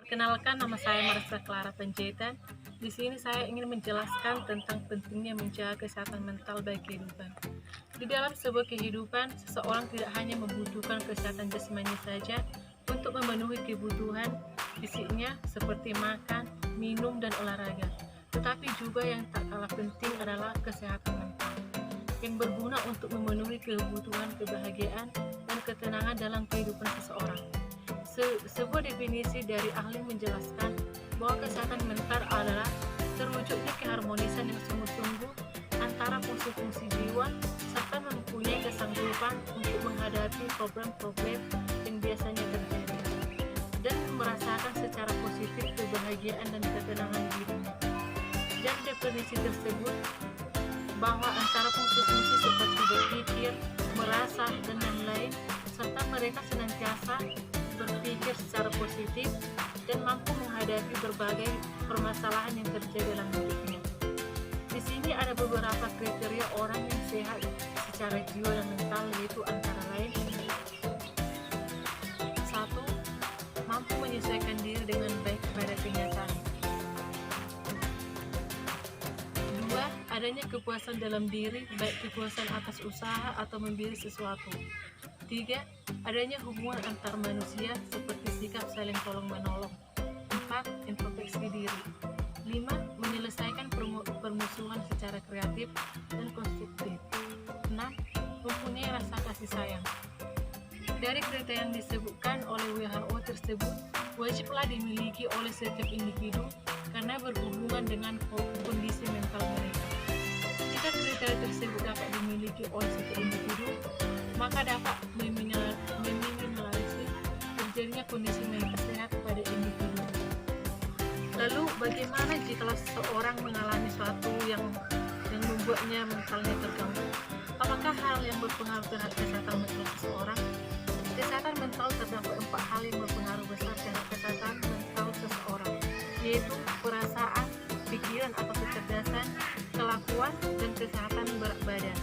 Kenalkan, nama saya Marissa Clara Panjaitan. Di sini saya ingin menjelaskan tentang pentingnya menjaga kesehatan mental bagi kehidupan. Di dalam sebuah kehidupan, seseorang tidak hanya membutuhkan kesehatan jasmani saja untuk memenuhi kebutuhan fisiknya seperti makan, minum, dan olahraga, tetapi juga yang tak kalah penting adalah kesehatan mental yang berguna untuk memenuhi kebutuhan kebahagiaan dan ketenangan dalam kehidupan seseorang. Sebuah definisi dari ahli menjelaskan bahwa kesehatan mental adalah terwujudnya keharmonisan yang sungguh-sungguh antara fungsi-fungsi jiwa serta mempunyai kesanggupan untuk menghadapi problem-problem yang biasanya terjadi dan merasakan secara positif kebahagiaan dan ketenangan dirinya. Dan definisi tersebut bahwa antara fungsi-fungsi seperti berpikir, merasa, dan lain-lain serta mereka senantiasa berpikir secara positif dan mampu menghadapi berbagai permasalahan yang terjadi dalam hidupnya. Di sini ada beberapa kriteria orang yang sehat secara jiwa dan mental, yaitu antara lain: 1. Mampu menyesuaikan diri dengan baik pada kenyataan. 2. Adanya kepuasan dalam diri, baik kepuasan atas usaha atau membeli sesuatu. 3. Adanya hubungan antar manusia seperti sikap saling tolong-menolong. 4. Introspeksi diri. 5. Menyelesaikan permusuhan secara kreatif dan konstruktif. 6. Mempunyai rasa kasih sayang. Dari kriteria yang disebutkan oleh WHO tersebut, wajiblah dimiliki oleh setiap individu karena berhubungan dengan kondisi mental mereka. Jika kriteria tersebut dapat dimiliki oleh setiap individu, maka dapat meminimalisir terjadinya kondisi mental sehat pada individu. Lalu bagaimana jika seseorang mengalami sesuatu yang membuatnya mentalnya terganggu? Apakah hal yang berpengaruh terhadap kesehatan mental seseorang? Kesehatan mental terdapat 4 hal yang berpengaruh besar terhadap kesehatan mental seseorang, yaitu perasaan, pikiran atau kecerdasan, kelakuan, dan kesehatan berat badan.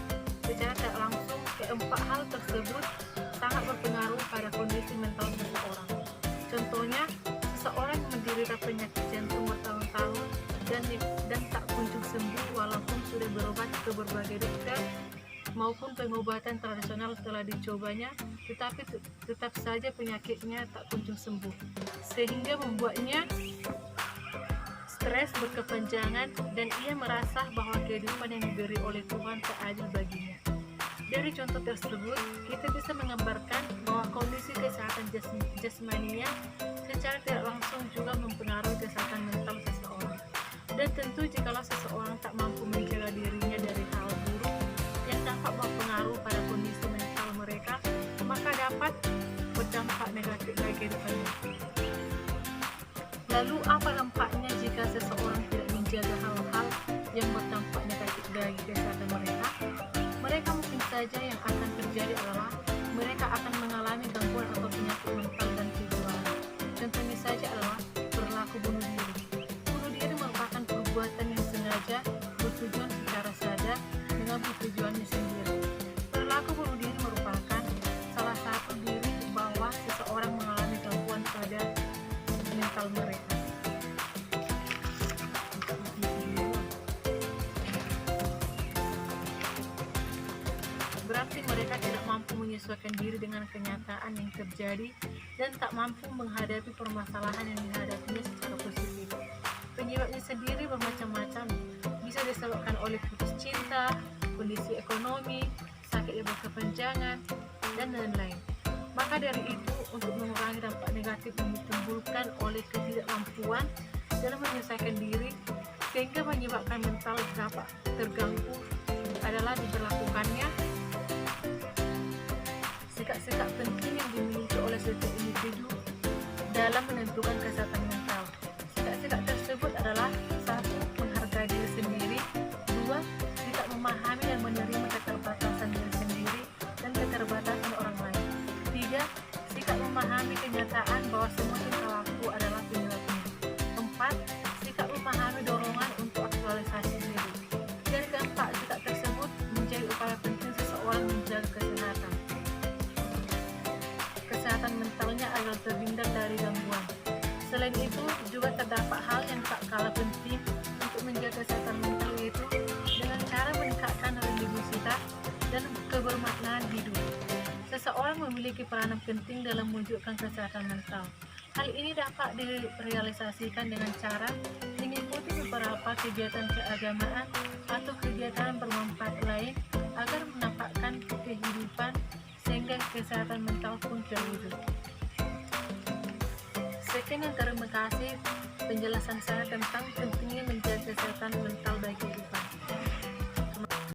Secara tak langsung, keempat hal tersebut sangat berpengaruh pada kondisi mental seseorang. Contohnya, seseorang yang menderita penyakit jantung bertahun-tahun dan tak kunjung sembuh walaupun sudah berobat ke berbagai dokter maupun pengobatan tradisional telah dicobanya, tetapi tetap saja penyakitnya tak kunjung sembuh, sehingga membuatnya stres berkepanjangan dan ia merasa bahwa kehidupan yang diberi oleh Tuhan tak adil baginya. Dari contoh tersebut, kita bisa menggambarkan bahwa kondisi kesehatan jasmaninya secara tidak langsung juga mempengaruhi kesehatan mental seseorang. Dan tentu jikalau seseorang tak mampu menjaga dirinya dari hal buruk yang dapat berpengaruh pada kondisi mental mereka, maka dapat berdampak negatif bagi kehidupannya. Lalu apa dampaknya jika seseorang tidak menjaga hal-hal yang berdampak negatif bagi kesehatan mereka? Mereka mungkin saja yang akan terjadi adalah mereka akan mengalami gangguan atau penyakit mental dan kejiwaan. Contohnya saja adalah perilaku bunuh diri. Bunuh diri merupakan perbuatan yang sengaja bertujuan secara sadar dengan tujuannya sendiri. Perilaku bunuh diri merupakan salah satu diri bahwa seseorang mengalami gangguan pada mental mereka. Berarti mereka tidak mampu menyesuaikan diri dengan kenyataan yang terjadi dan tak mampu menghadapi permasalahan yang dihadapinya secara positif. Penyebabnya sendiri bermacam-macam, bisa disebabkan oleh putus cinta, kondisi ekonomi, sakit yang berkepanjangan, dan lain-lain. Maka dari itu, untuk mengurangi dampak negatif yang ditimbulkan oleh ketidakmampuan dalam menyelesaikan diri sehingga menyebabkan mental dapat terganggu adalah diberlakukannya sikap-sikap penting yang dimiliki oleh setiap individu dalam menentukan kesehatan mental. Sikap-sikap tersebut adalah: 1. Menghargai diri sendiri. 2. Tidak memahami dan menerima keterbatasan diri sendiri dan keterbatasan orang lain. 3. Sikap memahami kenyataan bahwa semua tingkah laku adalah penyebabnya. 4. Sikap memahami dorongan untuk aktualisasi diri. Dari keempat sikap tersebut menjadi upaya penting seseorang menjaga kesehatan mentalnya agar terhindar dari gangguan. Selain itu juga terdapat hal yang tak kalah penting untuk menjaga kesehatan mental, yaitu dengan cara meningkatkan religiusitas dan kebermaknaan hidup. Seseorang memiliki peranan penting dalam mewujudkan kesehatan mental. Hal ini dapat direalisasikan dengan cara mengikuti beberapa kegiatan keagamaan atau kegiatan bermanfaat lain agar menampakkan kehidupan sehingga kesehatan mental pun terwujud. Sekian dan terima kasih penjelasan saya tentang pentingnya menjaga kesehatan mental bagi kehidupan.